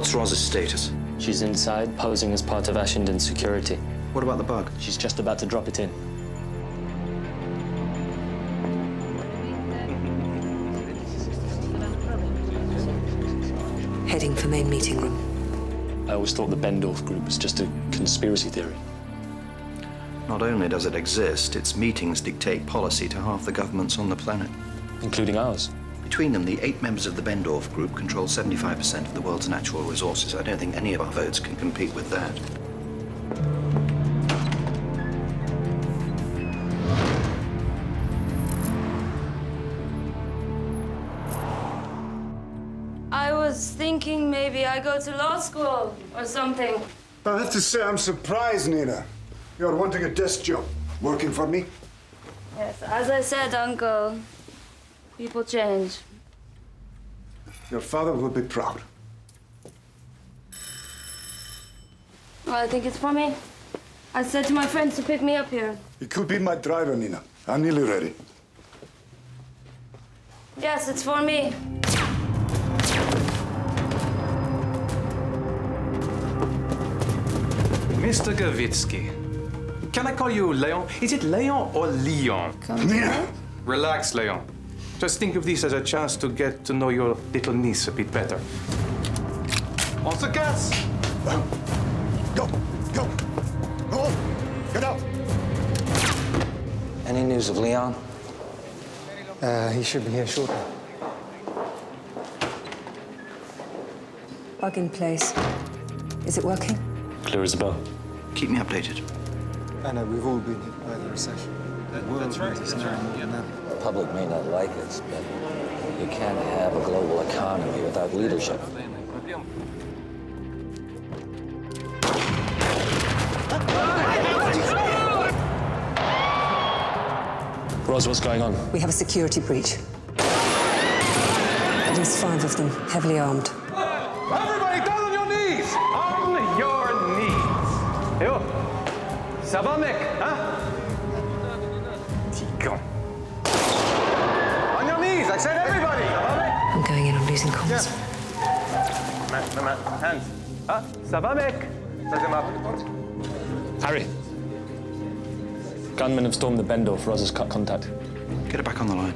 What's Roz's status? She's inside, posing as part of Ashington's security. What about the bug? She's just about to drop it in. Heading for main meeting room. I always thought the Bendorf group was just a conspiracy theory. Not only does it exist, its meetings dictate policy to half the governments on the planet. Including ours. Between them, the 8 members of the Bendorf group control 75% of the world's natural resources. I don't think any of our votes can compete with that. I was thinking maybe I go to law school or something. I have to say I'm surprised, Nina. You're wanting a desk job. Working for me? Yes, as I said, Uncle, people change. Your father will be proud. Well, I think it's for me. I said to my friends to pick me up here. You could be my driver, Nina. I'm nearly ready. Yes, it's for me. Mr. Gavitsky, can I call you Leon? Is it Leon or Leon? Nina! Relax, Leon. Just think of this as a chance to get to know your little niece a bit better. On the gas! Go! Go! Go on! Get out! Any news of Leon? He should be here shortly. Bug in place. Is it working? Clear as a bell. Keep me updated. I know, we've all been hit by the recession. That's right. The public may not like it, but you can't have a global economy without leadership. Roz, what's going on? We have a security breach. At least 5 of them, heavily armed. Everybody down on your knees! On your knees! Yo! Ça va, mec? Hein? Tycoons. On your knees! I said everybody! Ça va, mec? I'm going in on losing comms. Man, hands. Ah, ça va, mec? Ça se marche. Harry. Gunmen have stormed the Bendorf. Roz has cut contact. Get it back on the line.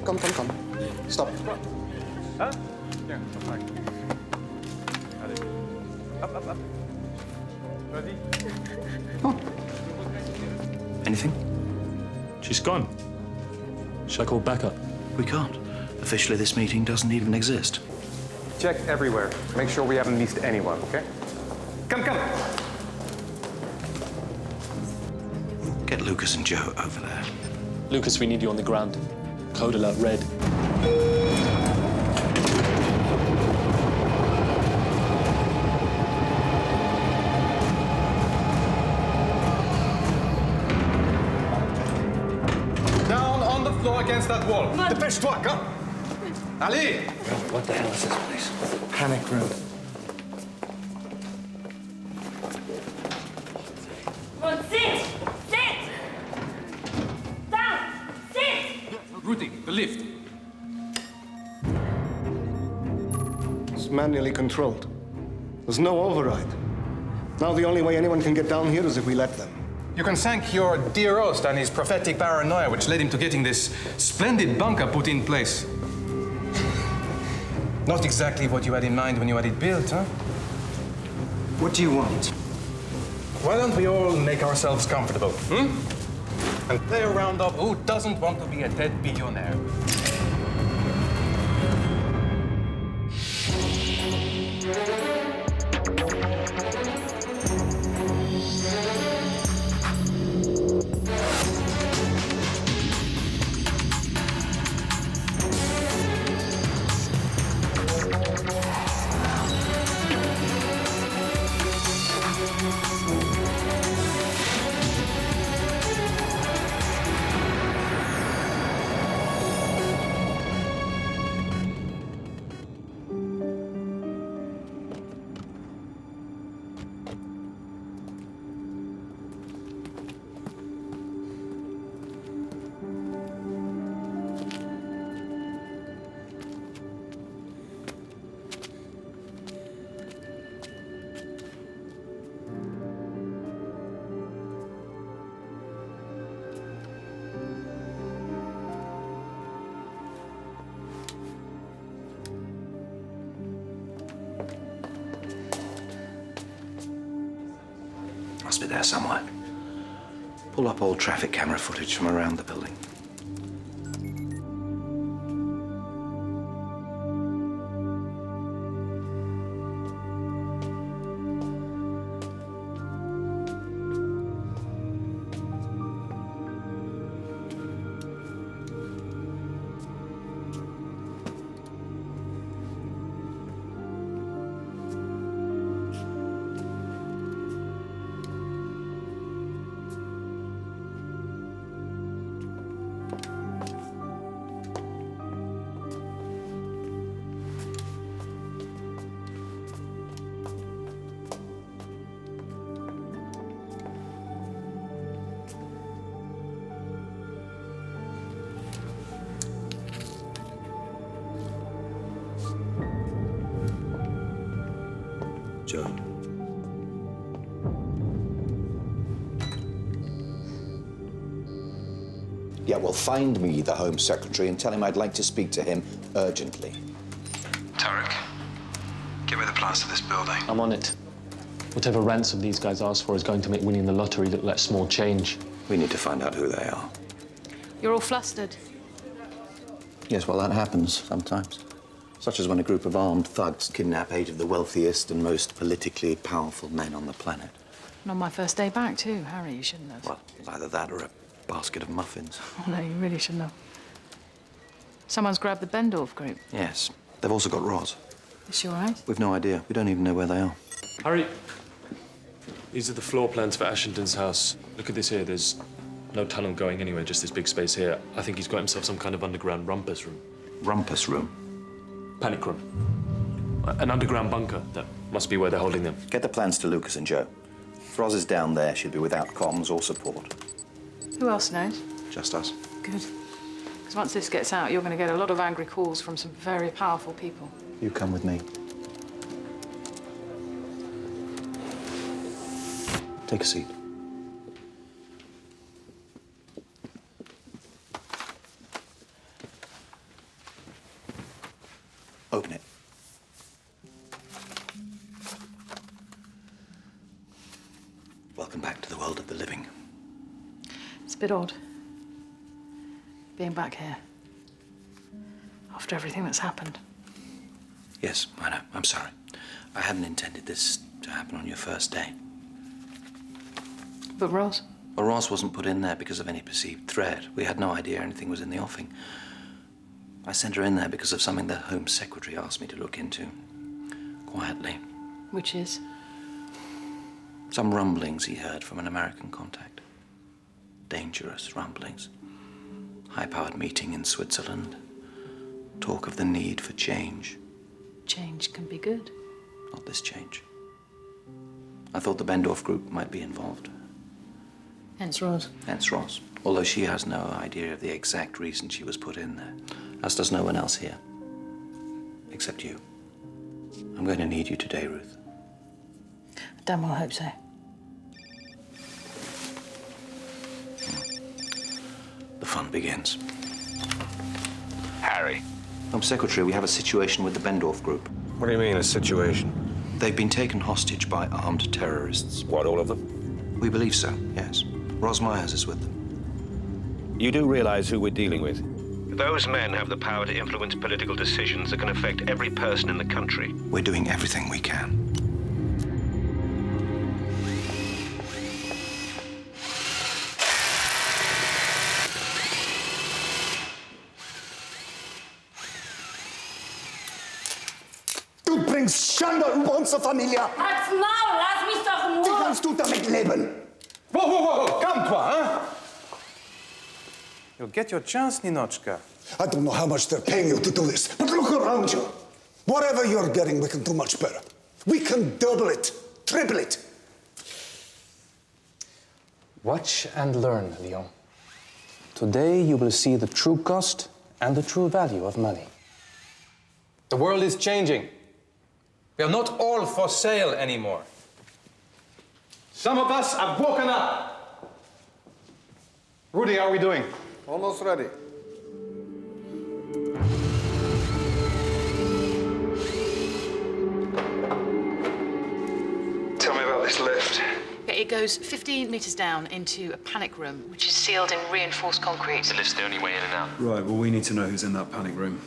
Come. Stop. Huh? Yeah, fine. Allez. Up. Ready? Anything? She's gone. Should I call backup? We can't. Officially, this meeting doesn't even exist. Check everywhere. Make sure we haven't missed anyone, okay? Come. Get Lucas and Joe over there. Lucas, we need you on the ground. Code alert red. Down on the floor against that wall. Dépêche-toi, come. Allez! What the hell is this place? Panic room. Well, sit! Down! Sit! Routing, the lift. It's manually controlled. There's no override. Now the only way anyone can get down here is if we let them. You can thank your dear host and his prophetic paranoia, which led him to getting this splendid bunker put in place. Not exactly what you had in mind when you had it built, huh? What do you want? Why don't we all make ourselves comfortable, and play a round of who doesn't want to be a dead billionaire? there somewhere. Pull up old traffic camera footage from around the building. Joe. Yeah, well, find me the Home Secretary and tell him I'd like to speak to him urgently. Tarek, give me the plans to this building. I'm on it. Whatever ransom these guys ask for is going to make winning the lottery look like small change. We need to find out who they are. You're all flustered. Yes, well, that happens sometimes. Such as when a group of armed thugs kidnap 8 of the wealthiest and most politically powerful men on the planet. And on my first day back, too. Harry, you shouldn't have. Well, it's either that or a basket of muffins. Oh, no, you really shouldn't have. Someone's grabbed the Bendorf group. Yes. They've also got Roz. Is she all right? We've no idea. We don't even know where they are. Harry, these are the floor plans for Ashington's house. Look at this here. There's no tunnel going anywhere, just this big space here. I think he's got himself some kind of underground rumpus room. Rumpus room? Panic room. An underground bunker. That must be where they're holding them. Get the plans to Lucas and Joe. If Roz is down there, she'll be without comms or support. Who else knows? Just us. Good. Because once this gets out, you're going to get a lot of angry calls from some very powerful people. You come with me. Take a seat. Open it. Welcome back to the world of the living. It's a bit odd, being back here, after everything that's happened. Yes, I know. I'm sorry. I hadn't intended this to happen on your first day. But Roz? Well, Roz wasn't put in there because of any perceived threat. We had no idea anything was in the offing. I sent her in there because of something the Home Secretary asked me to look into. Quietly. Which is? Some rumblings he heard from an American contact. Dangerous rumblings. High-powered meeting in Switzerland. Talk of the need for change. Change can be good. Not this change. I thought the Bendorf group might be involved. Hence Roz. Hence Roz. Although she has no idea of the exact reason she was put in there. As does no one else here. Except you. I'm going to need you today, Ruth. I damn well hope so. The fun begins. Harry. Home Secretary, we have a situation with the Bendorf group. What do you mean, a situation? They've been taken hostage by armed terrorists. What, all of them? We believe so, yes. Roz Myers is with them. You do realize who we're dealing with? Those men have the power to influence political decisions that can affect every person in the country. We're doing everything we can. Du bringst Schande über unsere Familie. Halt's Maul, lass mich doch in Wie Ruhe! kannst du damit leben? Whoa, whoa, whoa! Calme-toi, hein? You'll get your chance, Ninochka. I don't know how much they're paying you to do this, but look around you. Whatever you're getting, we can do much better. We can double it, triple it. Watch and learn, Leon. Today you will see the true cost and the true value of money. The world is changing. We are not all for sale anymore. Some of us have woken up. Rudy, how are we doing? Almost ready. Tell me about this lift. Get It goes 15 metres down into a panic room, which is sealed in reinforced concrete. The lift's the only way in and out. Right, well, we need to know who's in that panic room.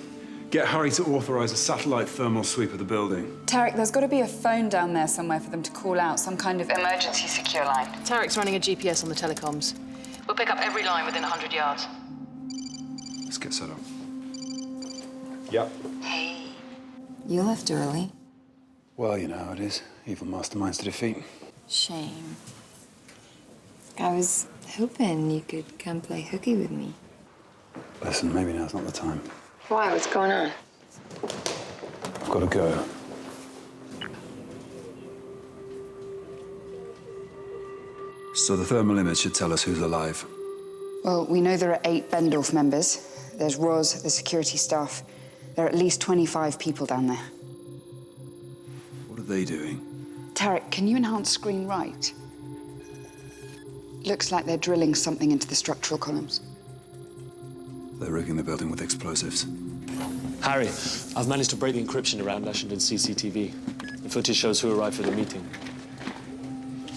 Get Harry to authorise a satellite thermal sweep of the building. Tarek, there's got to be a phone down there somewhere for them to call out, some kind of emergency secure line. Tarek's running a GPS on the telecoms. We'll pick up every line within 100 yards. Let's get set up. Yep. Hey. You left early. Well, you know how it is. Evil masterminds to defeat. Shame. I was hoping you could come play hooky with me. Listen, maybe now's not the time. Why? What's going on? I've got to go. So the thermal image should tell us who's alive. Well, we know there are 8 Bendorf members. There's Roz, the security staff. There are at least 25 people down there. What are they doing? Tarek, can you enhance screen right? Looks like they're drilling something into the structural columns. They're rigging the building with explosives. Harry, I've managed to break the encryption around Ashington's CCTV. The footage shows who arrived for the meeting.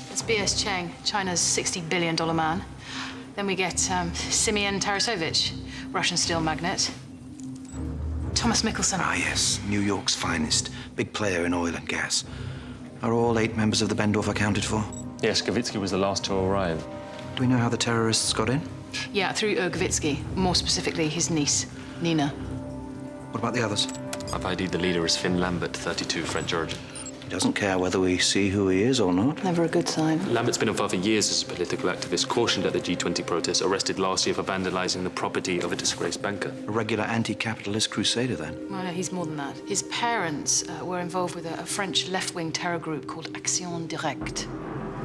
It's B.S. Cheng, China's $60 billion man. Then we get Simeon Tarasovich, Russian steel magnate. Thomas Mickelson. Ah, yes, New York's finest. Big player in oil and gas. Are all 8 members of the Bendorf accounted for? Yes, Gavitsky was the last to arrive. Do we know how the terrorists got in? Yeah, through Gavitsky. More specifically, his niece, Nina. What about the others? I've ID'd the leader as Finn Lambert, 32, French origin. He doesn't care whether we see who he is or not. Never a good sign. Lambert's been on fire for years as a political activist, cautioned at the G20 protests, arrested last year for vandalizing the property of a disgraced banker. A regular anti-capitalist crusader, then? Well, no, he's more than that. His parents were involved with a French left-wing terror group called Action Directe.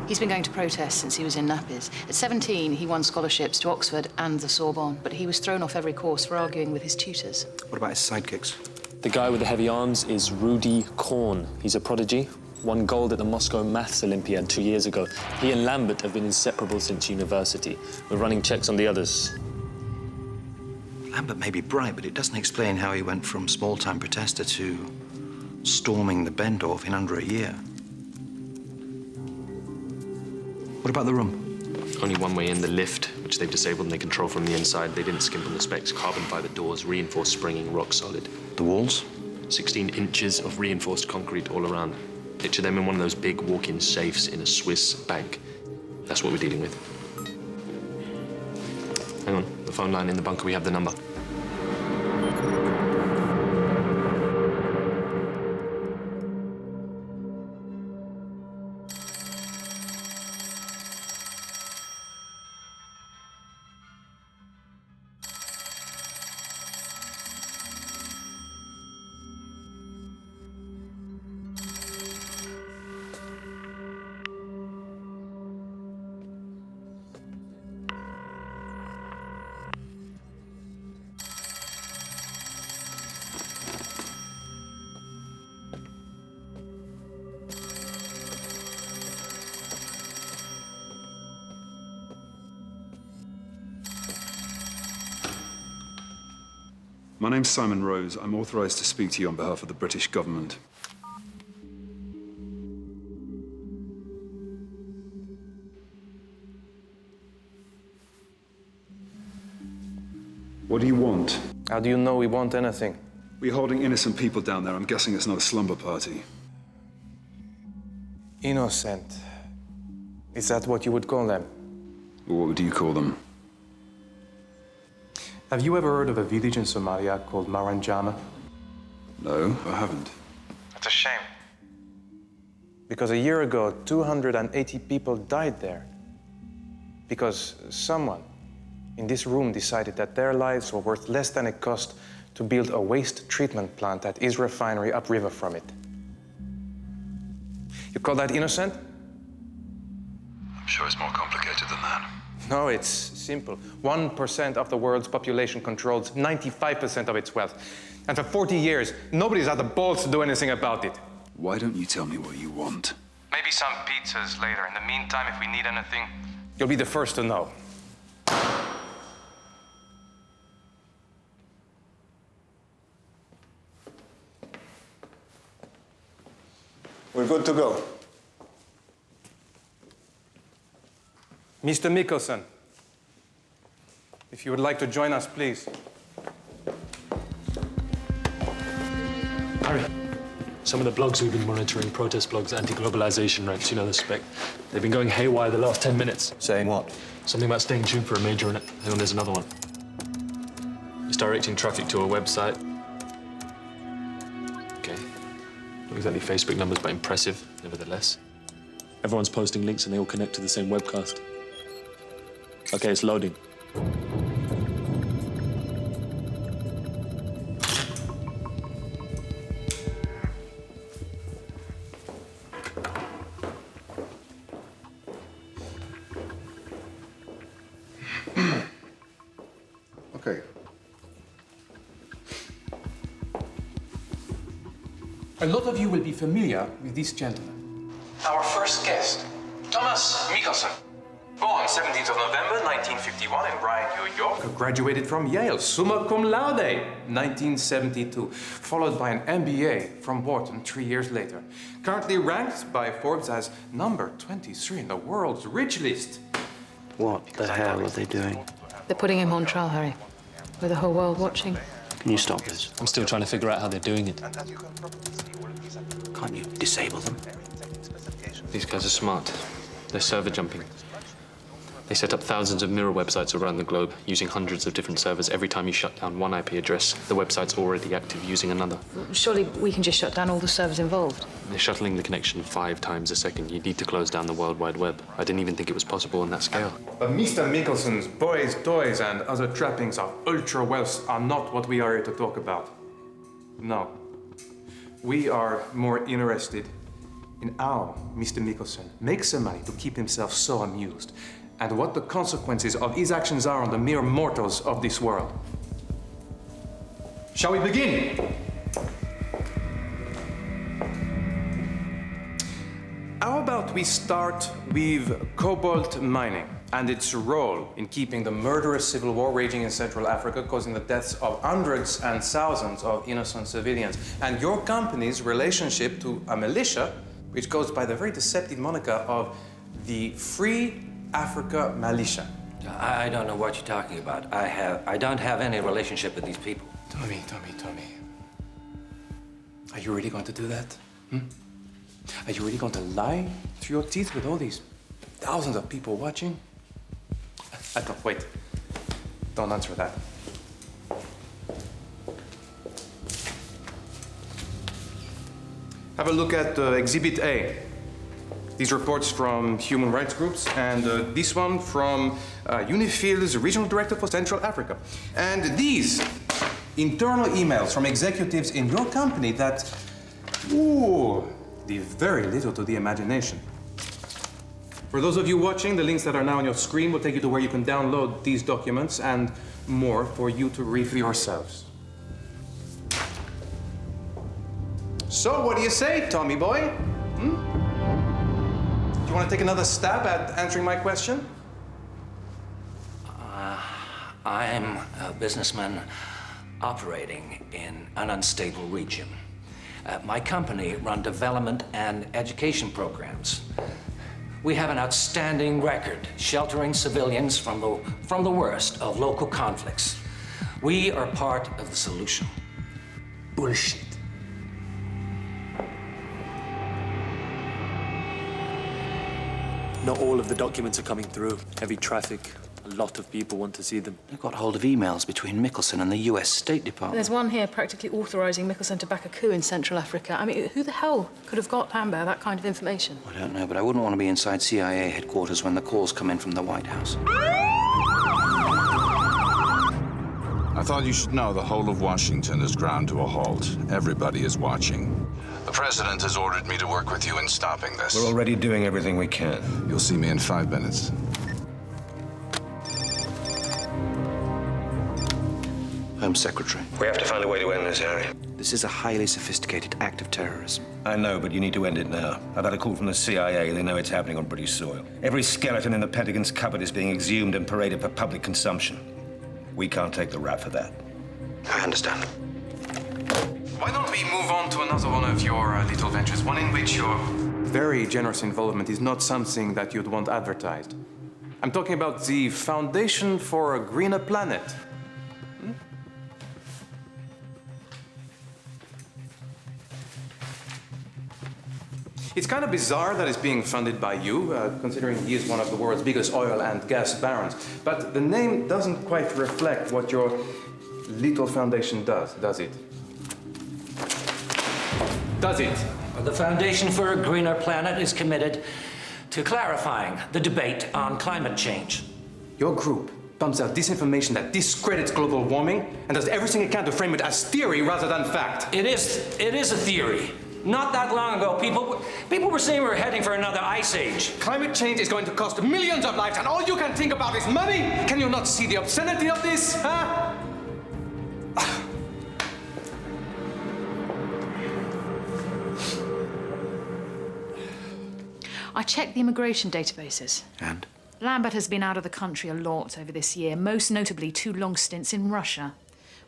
He's been going to protest since he was in nappies. At 17, he won scholarships to Oxford and the Sorbonne, but he was thrown off every course for arguing with his tutors. What about his sidekicks? The guy with the heavy arms is Rudy Korn. He's a prodigy. Won gold at the Moscow Maths Olympiad 2 years ago. He and Lambert have been inseparable since university. We're running checks on the others. Lambert may be bright, but it doesn't explain how he went from small-time protester to storming the Bendorf in under a year. What about the room? Only one way in, the lift, which they've disabled and they control from the inside. They didn't skimp on the specs. Carbon fiber doors, reinforced springing, rock solid. The walls? 16 inches of reinforced concrete all around. Picture them in one of those big walk-in safes in a Swiss bank. That's what we're dealing with. Hang on, the phone line in the bunker, we have the number. My name's Simon Rose. I'm authorised to speak to you on behalf of the British government. What do you want? How do you know we want anything? We're holding innocent people down there. I'm guessing it's not a slumber party. Innocent. Is that what you would call them? Or what do you call them? Have you ever heard of a village in Somalia called Maranjama? No, I haven't. It's a shame. Because a year ago, 280 people died there. Because someone in this room decided that their lives were worth less than it cost to build a waste treatment plant at his refinery upriver from it. You call that innocent? I'm sure it's more complicated than that. No, it's simple. 1% of the world's population controls 95% of its wealth. And for 40 years, nobody's had the balls to do anything about it. Why don't you tell me what you want? Maybe some pizzas later. In the meantime, if we need anything, you'll be the first to know. We're good to go. Mr. Mikkelsen, if you would like to join us, please. Harry, some of the blogs we've been monitoring, protest blogs, anti-globalization ranks, you know the spec. They've been going haywire the last 10 minutes. Saying what? Something about staying tuned for a major in it. Hang on, there's another one. It's directing traffic to a website. Okay. Not exactly Facebook numbers, but impressive, nevertheless. Everyone's posting links and they all connect to the same webcast. Okay, it's loading. Okay. A lot of you will be familiar with this gentleman. Our first guest, Thomas Mikkelsen. Born 17th of November 1951 in Bryan, New York. Graduated from Yale, summa cum laude, 1972. Followed by an MBA from Wharton 3 years later. Currently ranked by Forbes as number 23 in the world's rich list. What the hell are they doing? They're putting him on trial, Harry, with the whole world watching. Can you stop this? I'm still trying to figure out how they're doing it. Can't you disable them? These guys are smart. They're server jumping. They set up thousands of mirror websites around the globe, using hundreds of different servers. Every time you shut down one IP address, the website's already active using another. Surely we can just shut down all the servers involved. They're shuttling the connection 5 times a second. You need to close down the World Wide Web. I didn't even think it was possible on that scale. But Mr. Mikkelsen's boys, toys, and other trappings of ultra wealth are not what we are here to talk about. No. We are more interested in how Mr. Mikkelsen makes the money to keep himself so amused, and what the consequences of his actions are on the mere mortals of this world. Shall we begin? How about we start with cobalt mining and its role in keeping the murderous civil war raging in Central Africa, causing the deaths of hundreds and thousands of innocent civilians, and your company's relationship to a militia which goes by the very deceptive moniker of the Free Africa Militia. I don't know what you're talking about. I don't have any relationship with these people. Tommy. Are you really going to do that? Are you really going to lie through your teeth with all these thousands of people watching? Don't, wait. Don't answer that. Have a look at Exhibit A. These reports from human rights groups, and this one from UNIFIL's Regional Director for Central Africa. And these internal emails from executives in your company that, leave very little to the imagination. For those of you watching, the links that are now on your screen will take you to where you can download these documents and more for you to read for yourselves. So, what do you say, Tommy boy? Do you want to take another stab at answering my question? I'm a businessman operating in an unstable region. My company runs development and education programs. We have an outstanding record sheltering civilians from the worst of local conflicts. We are part of the solution. Bullshit. Not all of the documents are coming through. Heavy traffic. A lot of people want to see them. They got hold of emails between Mikkelsen and the US State Department. There's one here practically authorising Mikkelsen to back a coup in Central Africa. I mean, who the hell could have got Lambert that kind of information? I don't know, but I wouldn't want to be inside CIA headquarters when the calls come in from the White House. I thought you should know the whole of Washington is ground to a halt. Everybody is watching. The president has ordered me to work with you in stopping this. We're already doing everything we can. You'll see me in 5 minutes. Home Secretary. We have to find a way to end this, Harry. This is a highly sophisticated act of terrorism. I know, but you need to end it now. I've had a call from the CIA. They know it's happening on British soil. Every skeleton in the Pentagon's cupboard is being exhumed and paraded for public consumption. We can't take the rap for that. I understand. Why don't we move on to another one of your little ventures, one in which your very generous involvement is not something that you'd want advertised. I'm talking about the Foundation for a Greener Planet. It's kind of bizarre that it's being funded by you, considering he is one of the world's biggest oil and gas barons. But the name doesn't quite reflect what your little foundation does it? Does it? The Foundation for a Greener Planet is committed to clarifying the debate on climate change. Your group pumps out disinformation that discredits global warming and does everything it can to frame it as theory rather than fact. It is a theory. Not that long ago, people were saying we're heading for another ice age. Climate change is going to cost millions of lives, and all you can think about is money? Can you not see the obscenity of this, huh? I checked the immigration databases. And? Lambert has been out of the country a lot over this year, most notably 2 long stints in Russia,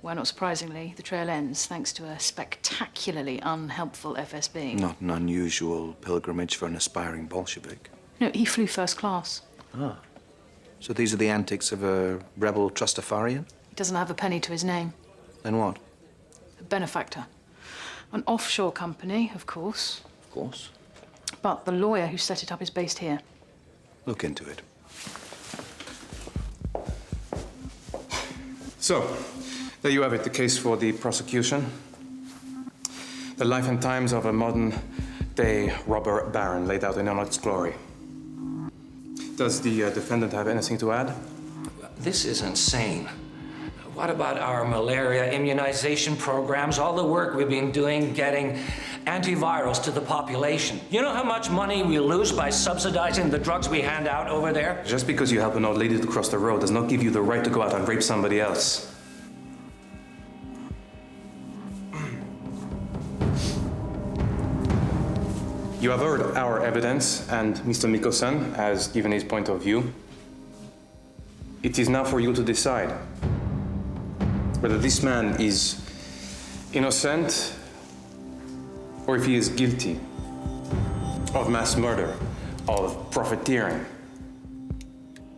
where, not surprisingly, the trail ends thanks to a spectacularly unhelpful FSB. Not an unusual pilgrimage for an aspiring Bolshevik. No, he flew first class. Ah. So these are the antics of a rebel Trustafarian? He doesn't have a penny to his name. Then what? A benefactor. An offshore company, of course. Of course. But the lawyer who set it up is based here. Look into it. So, there you have it, the case for the prosecution. The life and times of a modern-day robber baron laid out in all its glory. Does the defendant have anything to add? This is insane. What about our malaria immunization programs, all the work we've been doing getting antivirals to the population? You know how much money we lose by subsidizing the drugs we hand out over there? Just because you help an old lady to cross the road does not give you the right to go out and rape somebody else. You have heard our evidence, and Mr. Mikkelsen has given his point of view. It is now for you to decide whether this man is innocent or if he is guilty of mass murder, of profiteering,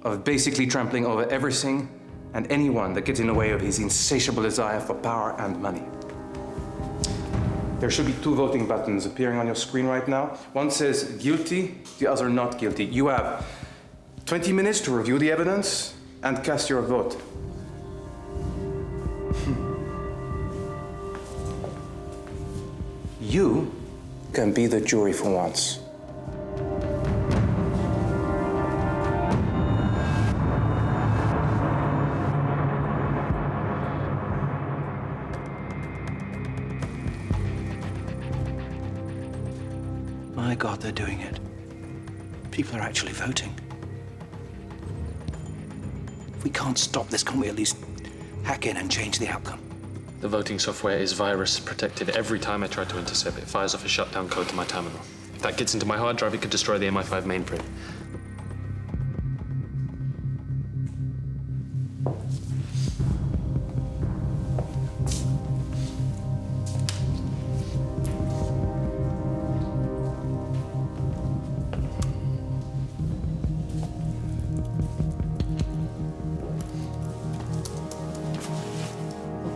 of basically trampling over everything and anyone that gets in the way of his insatiable desire for power and money. There should be 2 voting buttons appearing on your screen right now. One says guilty, the other not guilty. You have 20 minutes to review the evidence and cast your vote. You can be the jury for once. My God, they're doing it. People are actually voting. If we can't stop this, can't we at least hack in and change the outcome? The voting software is virus protected. Every time I try to intercept, it fires off a shutdown code to my terminal. If that gets into my hard drive, it could destroy the MI5 mainframe.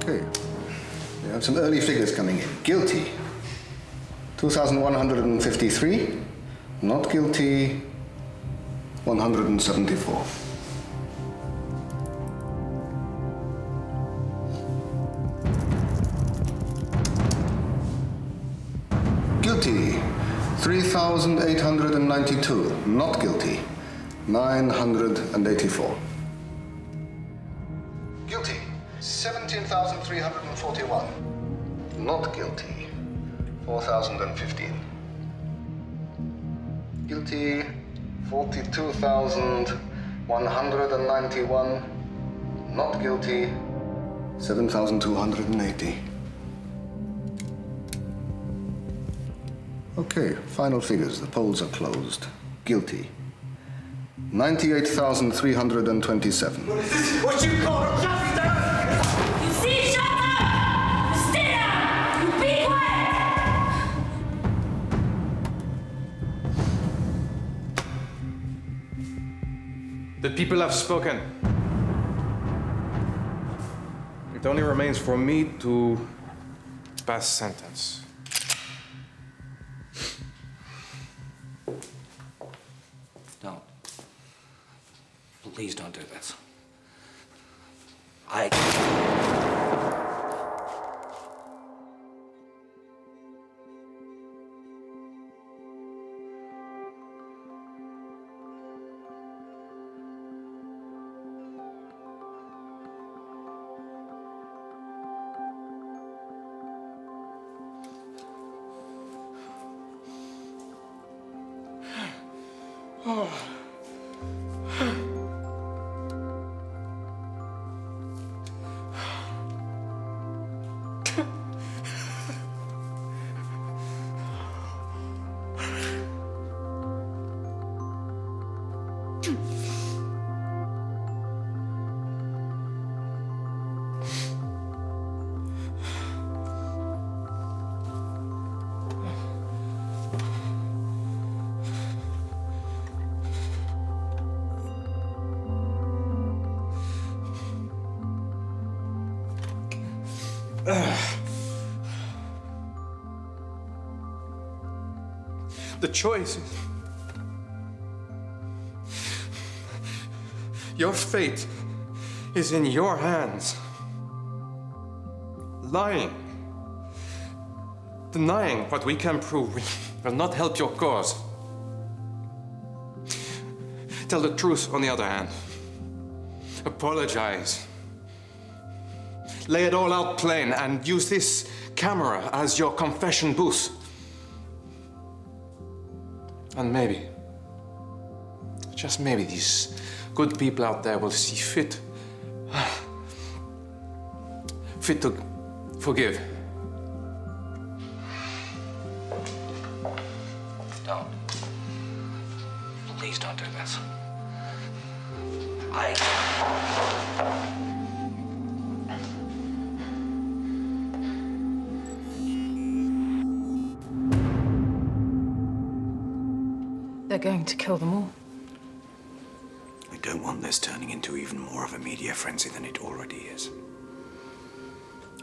Okay. We have some early figures coming in. Guilty, 2,153. Not guilty, 174. Guilty, 3,892. Not guilty, 984. Guilty, 17,341. Not guilty, 4,015. Guilty, 42,191. Not guilty, 7,280. Okay, final figures. The polls are closed. Guilty, 98,327. What is this? What you call justice? You see, shut up! You stay down! You be quiet! The The people have spoken. It only remains for me to pass sentence. Don't. Please don't do this. The choice is... Your fate is in your hands. Lying, denying what we can prove will not help your cause. Tell the truth, on the other hand. Apologize. Lay it all out plain and use this camera as your confession booth. And maybe, just maybe, these good people out there will see fit to forgive. Don't. Please don't do this. They're going to kill them all. I don't want this turning into even more of a media frenzy than it already is.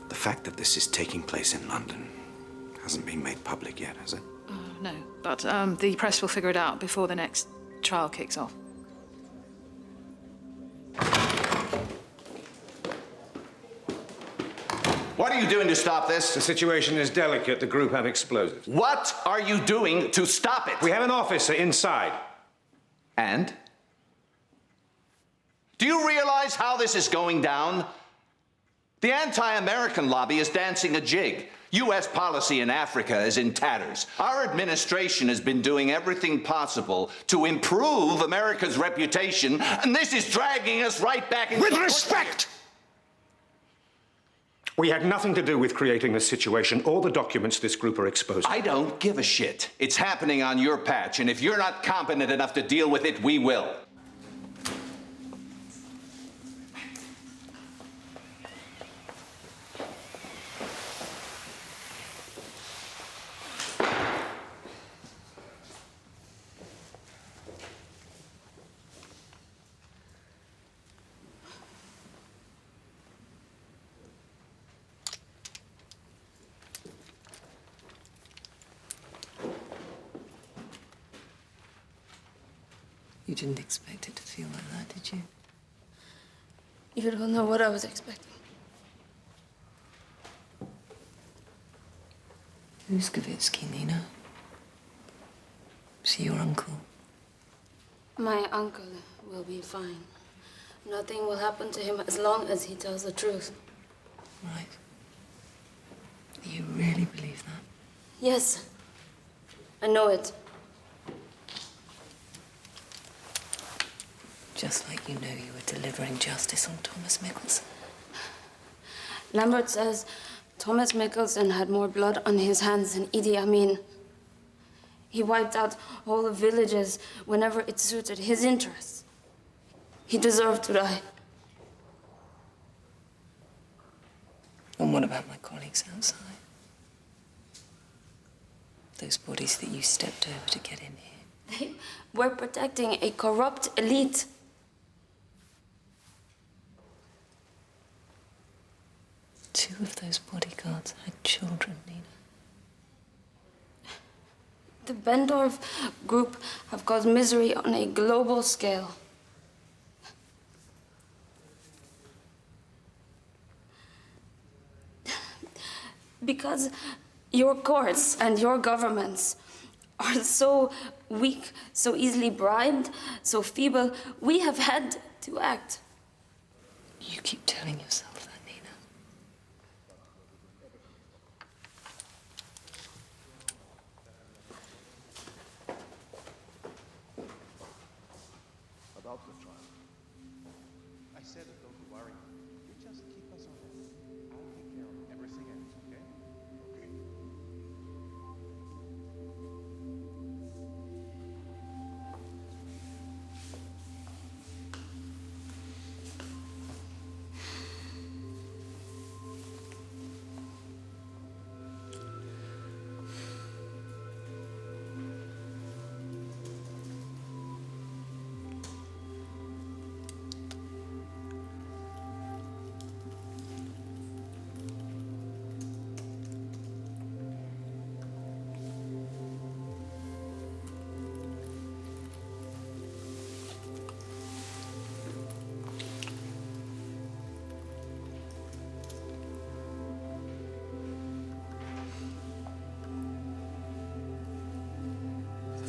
The fact that this is taking place in London hasn't been made public yet, has it? No, but the press will figure it out before the next trial kicks off. What are you doing to stop this? The situation is delicate. The group have explosives. What are you doing to stop it? We have an officer inside. And? Do you realize how this is going down? The anti-American lobby is dancing a jig. U.S. policy in Africa is in tatters. Our administration has been doing everything possible to improve America's reputation, and this is dragging us right back into... With respect! We had nothing to do with creating this situation or the documents this group are exposing. I don't give a shit. It's happening on your patch, and if you're not competent enough to deal with it, we will. You didn't expect it to feel like that, did you? You don't know what I was expecting. Who's Skavitsky, Nina? Is he your uncle? My uncle will be fine. Nothing will happen to him as long as he tells the truth. Right. You really believe that? Yes. I know it. Just like you know you were delivering justice on Thomas Mickelson. Lambert says Thomas Mickelson had more blood on his hands than Idi Amin. He wiped out whole villages whenever it suited his interests. He deserved to die. And what about my colleagues outside? Those bodies that you stepped over to get in here. They were protecting a corrupt elite. 2 of those bodyguards had children, Nina. The Bendorf group have caused misery on a global scale. Because your courts and your governments are so weak, so easily bribed, so feeble, we have had to act. You keep telling yourself that, Nina. About the trial. I said that don't you worry. You just keep us on it. I'll take care of everything else, okay? Okay.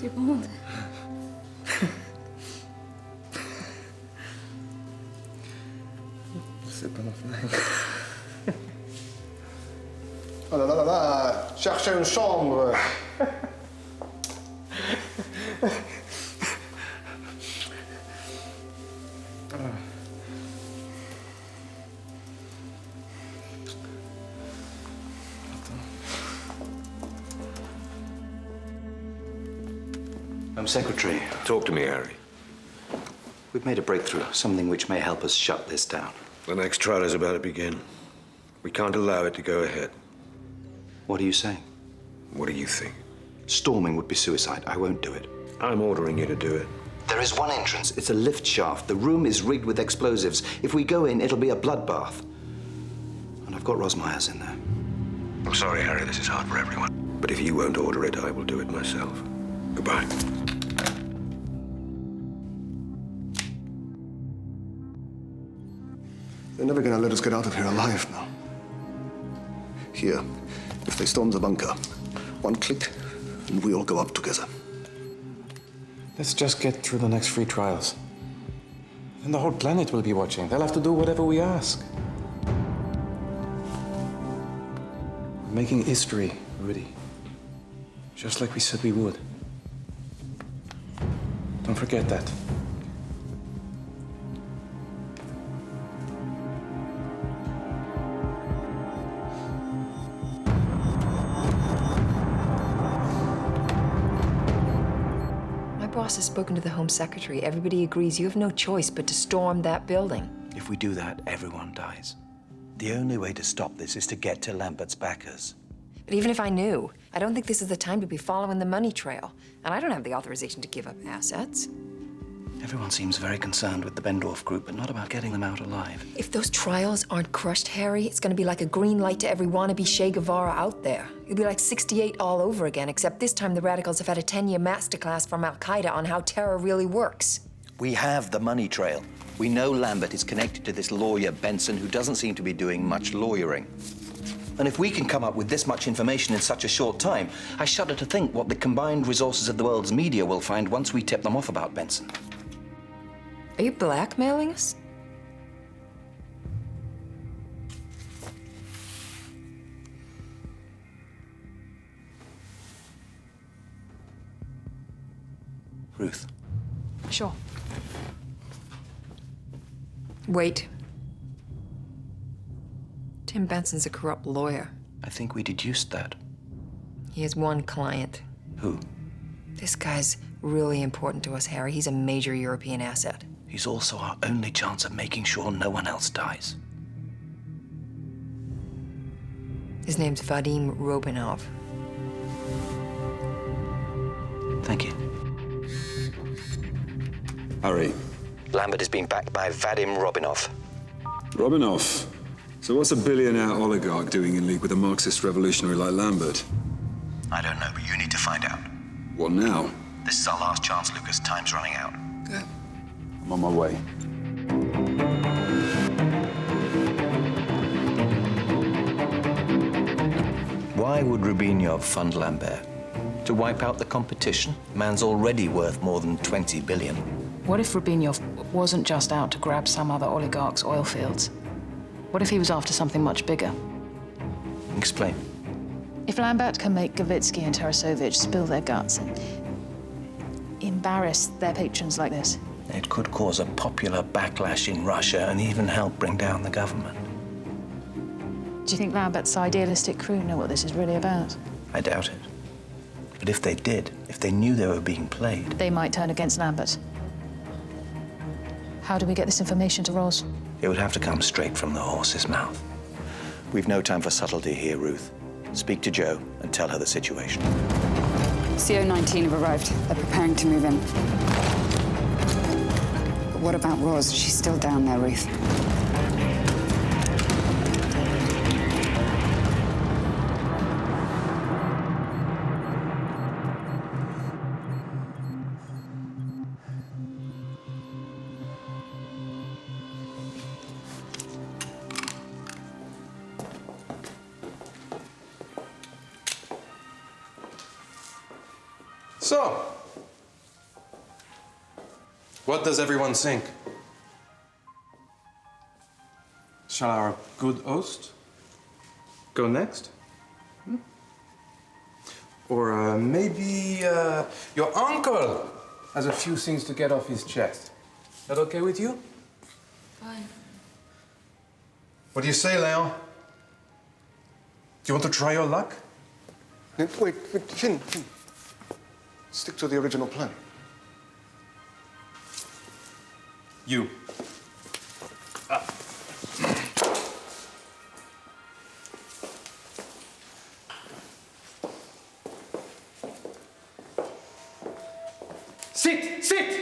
C'est bon. C'est pas normal. Oh là là là là, cherchez une chambre. Secretary. Talk to me, Harry. We've made a breakthrough, something which may help us shut this down. The next trial is about to begin. We can't allow it to go ahead. What are you saying? What do you think? Storming would be suicide. I won't do it. I'm ordering you to do it. There is one entrance. It's a lift shaft. The room is rigged with explosives. If we go in, it'll be a bloodbath. And I've got Rosmeyer's in there. I'm sorry, Harry, this is hard for everyone. But if you won't order it, I will do it myself. Goodbye. They're never gonna let us get out of here alive now. Here, if they storm the bunker, one click, and we all go up together. Let's just get through the next 3 trials. And the whole planet will be watching. They'll have to do whatever we ask. We're making history, Rudy. Just like we said we would. Don't forget that. My boss has spoken to the Home Secretary. Everybody agrees you have no choice but to storm that building. If we do that, everyone dies. The only way to stop this is to get to Lambert's backers. But even if I knew, I don't think this is the time to be following the money trail. And I don't have the authorization to give up assets. Everyone seems very concerned with the Bendorf group, but not about getting them out alive. If those trials aren't crushed, Harry, it's going to be like a green light to every wannabe Che Guevara out there. It'll be like 68 all over again, except this time the radicals have had a 10-year masterclass from Al-Qaeda on how terror really works. We have the money trail. We know Lambert is connected to this lawyer, Benson, who doesn't seem to be doing much lawyering. And if we can come up with this much information in such a short time, I shudder to think what the combined resources of the world's media will find once we tip them off about Benson. Are you blackmailing us? Ruth. Sure. Wait. Tim Benson's a corrupt lawyer. I think we deduced that. He has one client. Who? This guy's really important to us, Harry. He's a major European asset. He's also our only chance of making sure no one else dies. His name's Vadim Robinov. Thank you. Harry. Lambert is being backed by Vadim Robinov. Robinov. So what's a billionaire oligarch doing in league with a Marxist revolutionary like Lambert? I don't know, but you need to find out. What now? This is our last chance, Lucas. Time's running out. I'm on my way. Why would Rubinov fund Lambert? To wipe out the competition? Man's already worth more than 20 billion. What if Rubinov wasn't just out to grab some other oligarch's oil fields? What if he was after something much bigger? Explain. If Lambert can make Gavitsky and Tarasovich spill their guts and embarrass their patrons like this, It could cause a popular backlash in Russia and even help bring down the government. do you think Lambert's idealistic crew know what this is really about? I doubt it. But if they did, if they knew they were being played... They might turn against Lambert. How do we get this information to Ros? It would have to come straight from the horse's mouth. We've no time for subtlety here, Ruth. Speak to Jo and tell her the situation. CO19 have arrived. They're preparing to move in. But what about Ros? She's still down there, Ruth. So, what does everyone think? Shall our good host go next? Or maybe your uncle has a few things to get off his chest. That okay with you? Fine. What do you say, Leon? Do you want to try your luck? Wait, Finn. Stick to the original plan. You. Sit! Sit!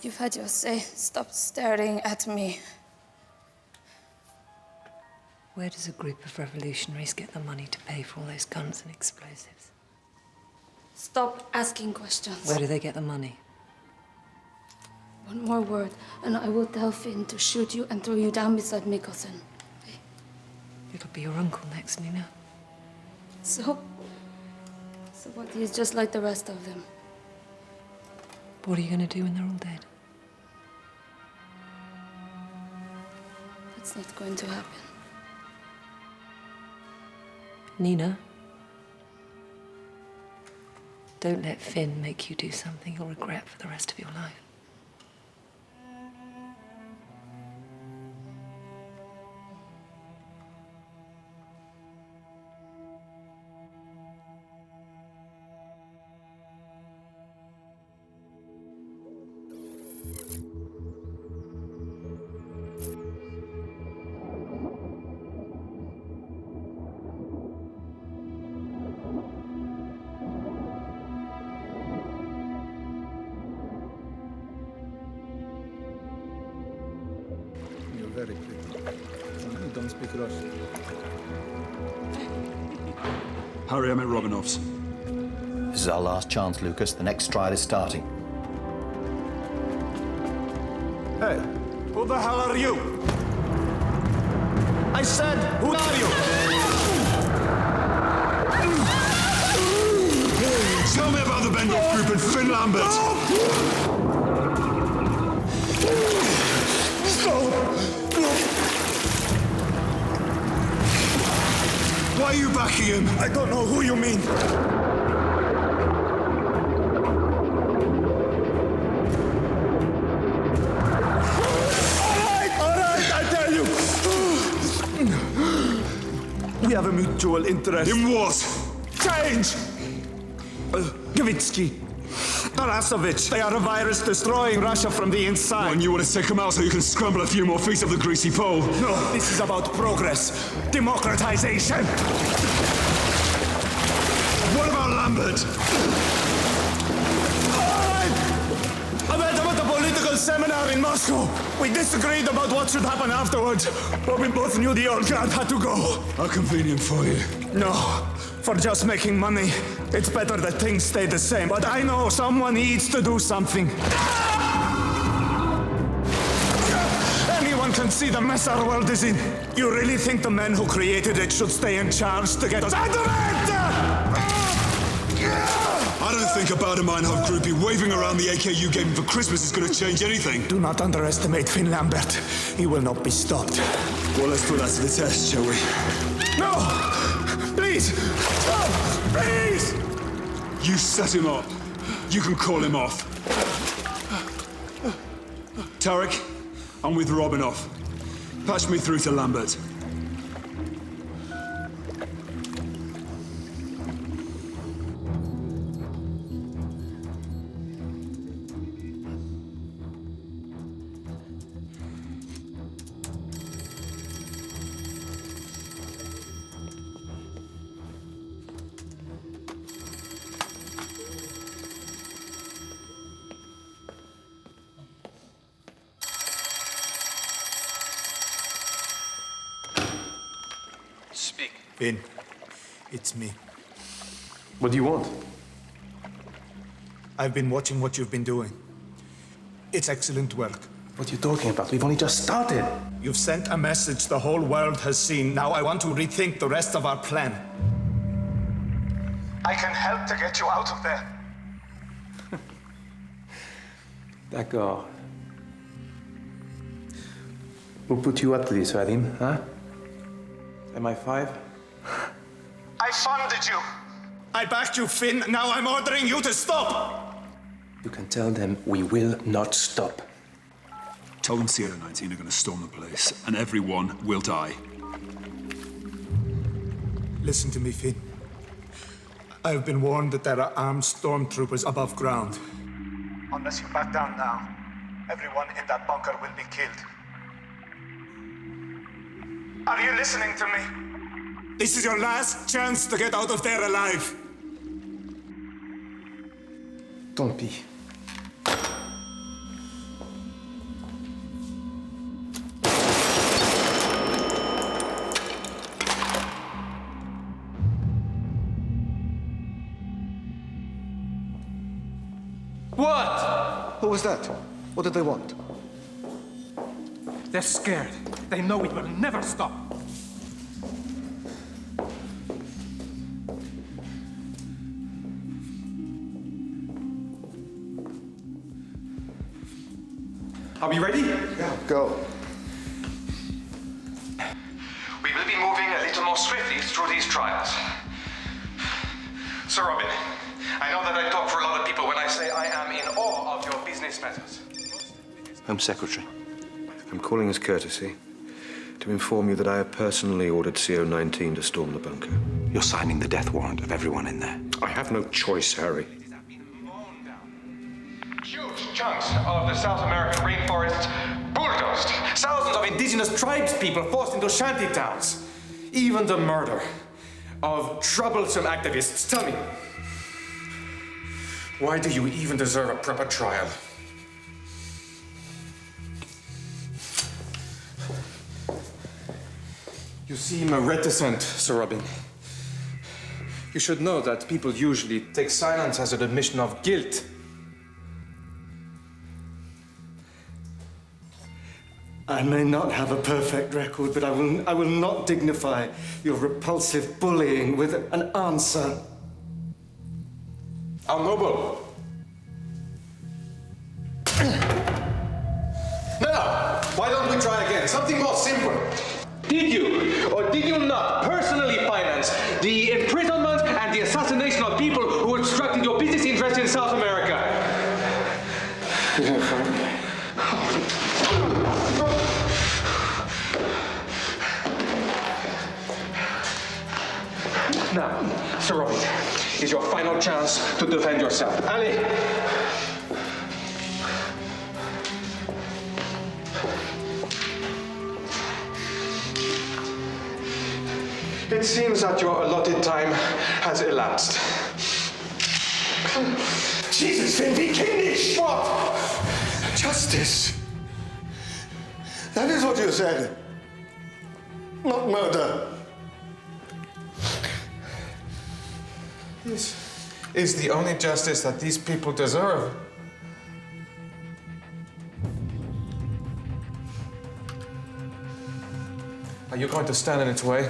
You've had your say. Stop staring at me. Where does a group of revolutionaries get the money to pay for all those guns and explosives? Stop asking questions. Where do they get the money? One more word, and I will tell Finn to shoot you and throw you down beside Mikkelsen. It'll be your uncle next, Nina. So what? He's just like the rest of them. What are you going to do when they're all dead? That's not going to happen. Nina, don't let Finn make you do something you'll regret for the rest of your life. Very clear. You don't speak Russian. Harry, I'm at Romanov's. This is our last chance, Lucas. The next trial is starting. Hey, who the hell are you? I said, who are you? Tell me about the Bendorf Group and Finn Lambert. Why are you backing him? I don't know who you mean. All right, I tell you. We have a mutual interest. In what? Change! Gavitsky, Tarasovich, they are a virus destroying Russia from the inside. And you want to take them out so you can scramble a few more feet up the greasy pole? No, this is about progress, democratization. What about Lambert? I met him at a political seminar in Moscow. We disagreed about what should happen afterwards, but we both knew the old guard had to go. How convenient for you. No, for just making money, it's better that things stay the same. But I know someone needs to do something. Anyone can see the mess our world is in. You really think the men who created it should stay in charge to get us out of it? I don't think a Baader-Meinhof groupie waving around the AK you gave him for Christmas is going to change anything. Do not underestimate Finn Lambert. He will not be stopped. Well, let's put that to the test, shall we? No! Please! Stop! Please! You set him up. You can call him off. Tarek, I'm with Robinov. Patch me through to Lambert. Speak. Finn, it's me. What do you want? I've been watching what you've been doing. It's excellent work. What are you talking about? We've only just started. You've sent a message the whole world has seen. Now I want to rethink the rest of our plan. I can help to get you out of there. D'accord. Who put you up to this, Vadim, huh? MI5? I funded you. I backed you, Finn. Now I'm ordering you to stop. You can tell them we will not stop. Tell them CO19 are going to storm the place, and everyone will die. Listen to me, Finn. I've been warned that there are armed stormtroopers above ground. Unless you back down now, everyone in that bunker will be killed. Are you listening to me? This is your last chance to get out of there alive. Tant pis. What? Who was that? What did they want? They're scared. They know it will never stop. Are we ready? Yeah, go. We will be moving a little more swiftly through these trials. Sir Robin, I know that I talk for a lot of people when I say I am in awe of your business methods. Home Secretary. I'm calling as courtesy to inform you that I have personally ordered CO19 to storm the bunker. You're signing the death warrant of everyone in there. I have no choice, Harry. Huge chunks of the South American rainforest bulldozed. Thousands of indigenous tribes people forced into shanty towns. Even the murder of troublesome activists. Tell me, why do you even deserve a proper trial? You seem reticent, Sir Robin. You should know that people usually take silence as an admission of guilt. I may not have a perfect record, but I will not dignify your repulsive bullying with an answer. How noble. Now, why don't we try again? Something more simple. Did you, or did you not, personally finance the imprisonment and the assassination of people who obstructed your business interests in South America? Now, Sir Robin, is your final chance to defend yourself. Allez! It seems that your allotted time has elapsed. Jesus, Finn, be kindish! What? Justice. That is what you said. Not murder. This is the only justice that these people deserve. Are you going to stand in its way?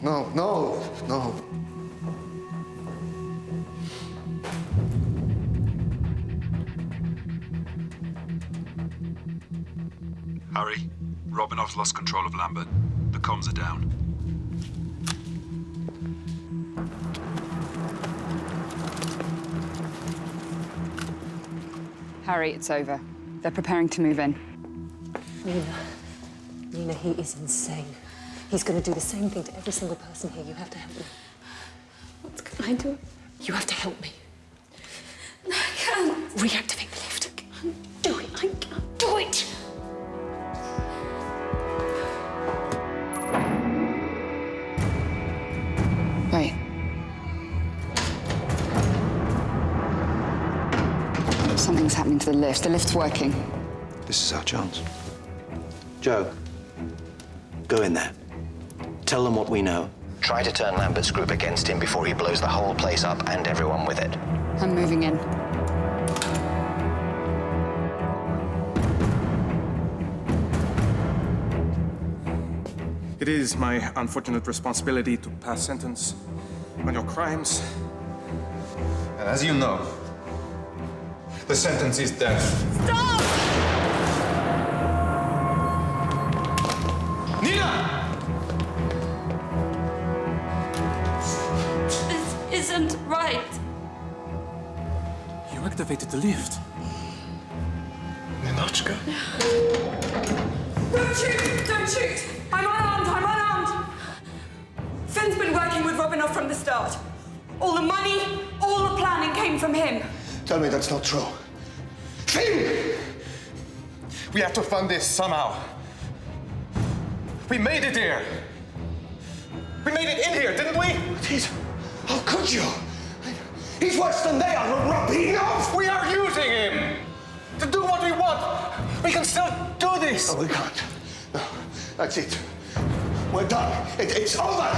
No. Harry, Romanov's lost control of Lambert. The comms are down. Harry, it's over. They're preparing to move in. Nina, he is insane. He's going to do the same thing to every single person here. You have to help me. What can I do? You have to help me. I can't. Reactivate the lift. Do it. I can't do it. Wait. Something's happening to the lift. The lift's working. This is our chance. Joe, go in there. Tell them what we know. Try to turn Lambert's group against him before he blows the whole place up and everyone with it. I'm moving in. It is my unfortunate responsibility to pass sentence on your crimes. And as you know, the sentence is death. Stop! Nina! This isn't right. You activated the lift. Ninochka? Don't shoot! Don't shoot! I'm unarmed! Finn's been working with Robinov from the start. All the money, all the planning came from him. Tell me that's not true. Finn! We have to fund this somehow. We made it here. We made it in here, didn't we? How could you? He's worse than they are, Robinov! We are using him to do what we want. We can still do this. No, we can't. No, that's it. We're done. It's over.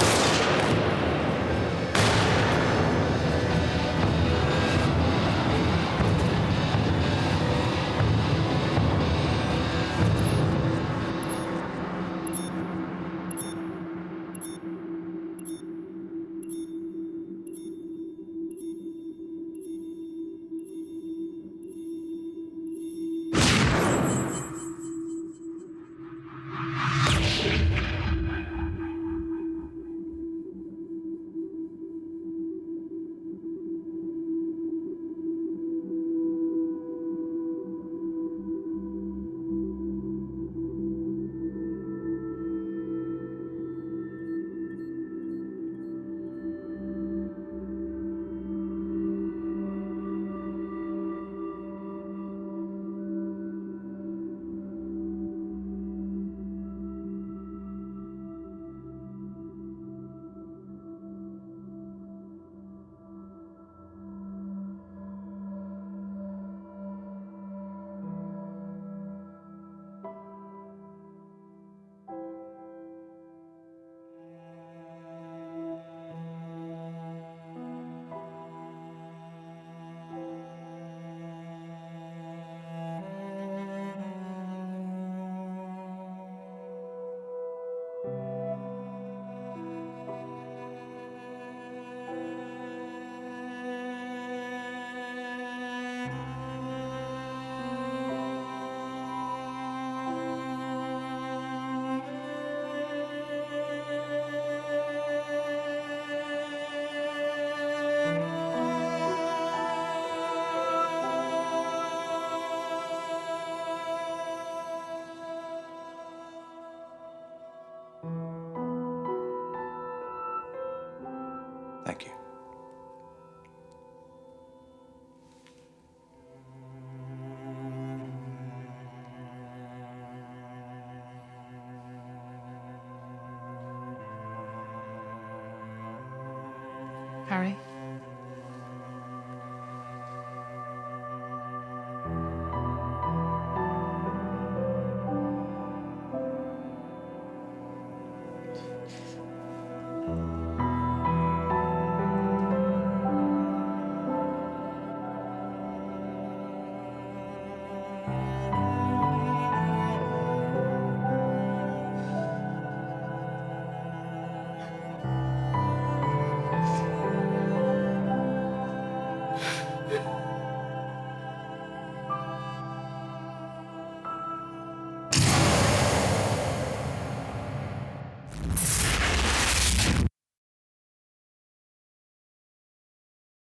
Harry?